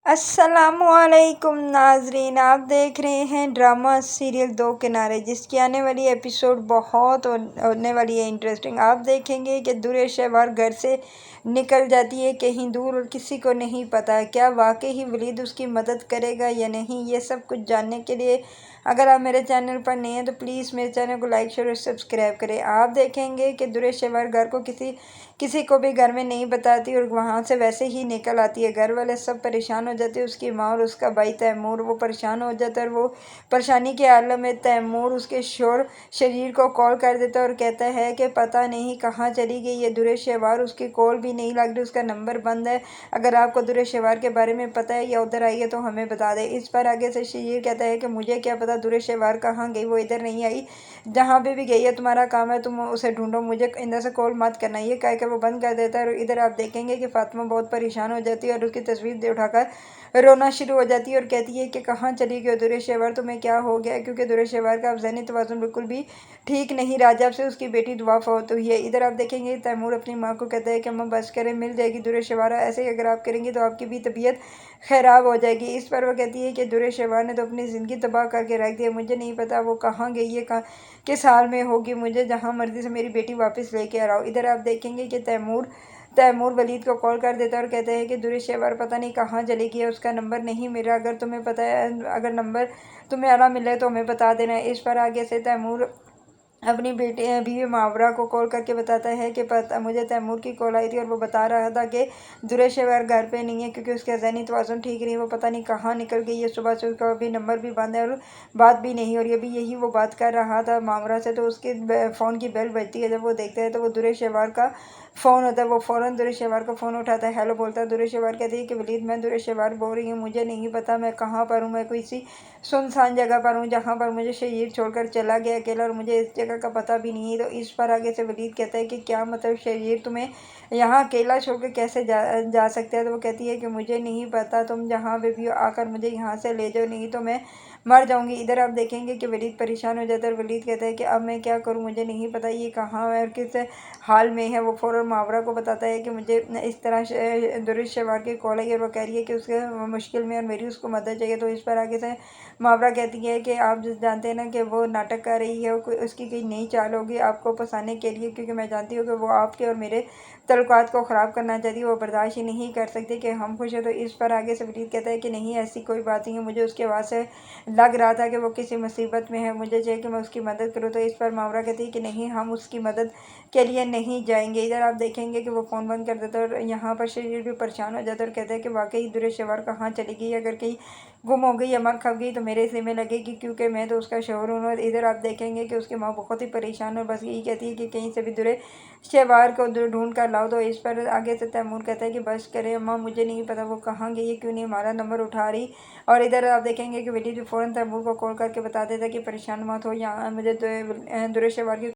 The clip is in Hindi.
अस्सलामुअलैकुम नाजरीन, आप देख रहे हैं ड्रामा सीरियल दो किनारे, जिसकी आने वाली एपिसोड बहुत होने वाली है इंटरेस्टिंग। आप देखेंगे कि दुरे शहवार घर से निकल जाती है कहीं दूर और किसी को नहीं पता क्या वाकई ही वलीद उसकी मदद करेगा या नहीं। ये सब कुछ जानने के लिए अगर आप मेरे चैनल पर नए हैं तो प्लीज़ मेरे चैनल को लाइक शेयर और सब्सक्राइब करें। आप देखेंगे कि दुरे शहवार घर को किसी को भी घर में नहीं बताती और वहाँ से वैसे ही निकल आती है। घर वाले सब परेशान हो जाते हैं, उसकी माँ और उसका भाई तैमूर वो परेशान हो जाता है और वो परेशानी के आलम में तैमूर उसके शरीर को कॉल कर देता है और कहता है कि पता नहीं कहाँ चली गई है दुरे शहवार, उसकी कॉल भी नहीं लग रही, उसका नंबर बंद है। अगर आपको दुरे शहवार के बारे में पता है या उधर आई है तो हमें बता दें। इस पर आगे से शरीर कहता है कि मुझे क्या पता दुरे शहवार कहाँ गई, वो इधर नहीं आई, जहाँ पे भी गई है तुम्हारा काम है, तुम उसे ढूंढो, मुझे इंदर से कॉल मत करना। ये कह के वो बंद कर देता है और इधर आप देखेंगे कि फातिमा बहुत परेशान हो जाती है और उसकी तस्वीर दे उठाकर रोना शुरू हो जाती है और कहती है कि कहाँ चली गई दुरे शहवार, तुम्हें क्या हो गया, क्योंकि दुरे शहवार का अब ज़हनी तवाज़ुन बिल्कुल भी ठीक नहीं रहा जब से उसकी बेटी दुआ फौत हुई है। इधर आप देखेंगे तैमूर अपनी माँ को कहता है कि अम्मा बस करें, मिल जाएगी दुरे शहवार, ऐसे ही अगर आप करेंगी तो आपकी भी तबीयत ख़राब हो जाएगी। इस पर वो कहती है कि दुरे शहवार ने तो अपनी ज़िंदगी तबाह करके रख दी है, मुझे नहीं पता वो कहाँ गई है, किस हाल में होगी, मुझे जहाँ मर्जी से मेरी बेटी वापस लेके आ रहा हो। इधर आप देखेंगे कि तैमूर वलीद को कॉल कर देता है और कहता है कि दुरे शहवार पता नहीं कहाँ चली गई है, उसका नंबर नहीं मिला, अगर तुम्हें पता है, अगर नंबर तुम्हें आरा मिले तो हमें बता देना है। इस पर आगे से तैमूर अपनी बेटी बीवी मावरा को कॉल करके बताता है कि पता मुझे तैमूर की कॉल आई थी और वो बता रहा था कि दुरे शहवार घर पे नहीं है, क्योंकि उसका ज़हनी तवाज़ुन ठीक नहीं, वो पता नहीं कहाँ निकल गई है, सुबह से उसका अभी नंबर भी बंद है और बात भी नहीं हो रही। अभी यही वो बात कर रहा था मावरा से तो उसके फ़ोन की बेल बजती है। जब वो देखता है तो वो दुरे शहवार का फ़ोन होता है, वो फ़ौरन दुरे शहवार का फ़ोन उठाता है, हेलो बोलता है। दुरे शहवार कहती है कि वलीद मैं दुरे शहवार बोल रही हूँ, मुझे नहीं पता मैं कहाँ पर हूँ, मैं किसी सुनसान जगह पर हूँ जहाँ पर मुझे शरीर छोड़कर चला गया अकेला और मुझे इस जगह का पता भी नहीं है। तो इस पर आगे से वलीद कहता है कि क्या मतलब शरीर तुम्हें यहाँ अकेला छोड़कर कैसे जा सकता है। तो वो कहती है कि मुझे नहीं पता, तुम जहाँ पे भी हो आकर मुझे यहाँ से ले जाओ, नहीं तो मैं मर जाऊंगी। इधर आप देखेंगे कि वलीद परेशान हो जाता है और वलीद कहता है कि अब मैं क्या करूँ, मुझे नहीं पता ये कहाँ है और किस हाल में है। वो फ़ौरन मावरा को बताता है कि मुझे इस तरह दुरुश शहवार की कॉल आई और वो कह रही है कि उसके मुश्किल में और मेरी उसको मदद चाहिए। तो इस पर आगे से मावरा कहती है कि आप जानते हैं ना कि वो नाटक कर रही है, उसकी कोई नई चाल होगी आपको फंसाने के लिए, क्योंकि मैं जानती हूँ कि वो आपके और मेरे तल्लुकात को ख़राब करना चाहती है, वो बर्दाश्त ही नहीं कर सकती कि हम खुश हैं। तो इस पर आगे से वलीद कहता है कि नहीं ऐसी कोई बात नहीं है, मुझे उसके आवाज़ से लग रहा था कि वो किसी मुसीबत में है, मुझे चाहिए कि मैं उसकी मदद करूँ। तो इस पर मावरा कहती है कि नहीं, हम उसकी मदद के लिए नहीं जाएंगे। इधर आप देखेंगे कि वो फ़ोन बंद कर देता है और यहाँ पर शरीर भी परेशान हो जाता है और कहता है कि वाकई दुरे शहवार कहाँ चली गई, अगर कहीं गुम हो गई या मर खप गई तो मेरे से में लगेगी, क्योंकि मैं तो उसका शोहर हूँ। और इधर आप देखेंगे कि उसकी माँ बहुत ही परेशान और बस यही कहती है कि कहीं से भी दुरे शहवार को ढूंढ कर लाओ। तो इस पर आगे से तैमूर कहता है कि बस करे अम्मा, मुझे नहीं पता वो कहाँ गई है, क्यों नहीं हमारा नंबर उठा रही। और इधर आप देखेंगे कि बेटी जो फ़ौरन तैमूर को कॉल करके बता देता है कि परेशान मत हो, यहाँ मुझे दुरे शहवार की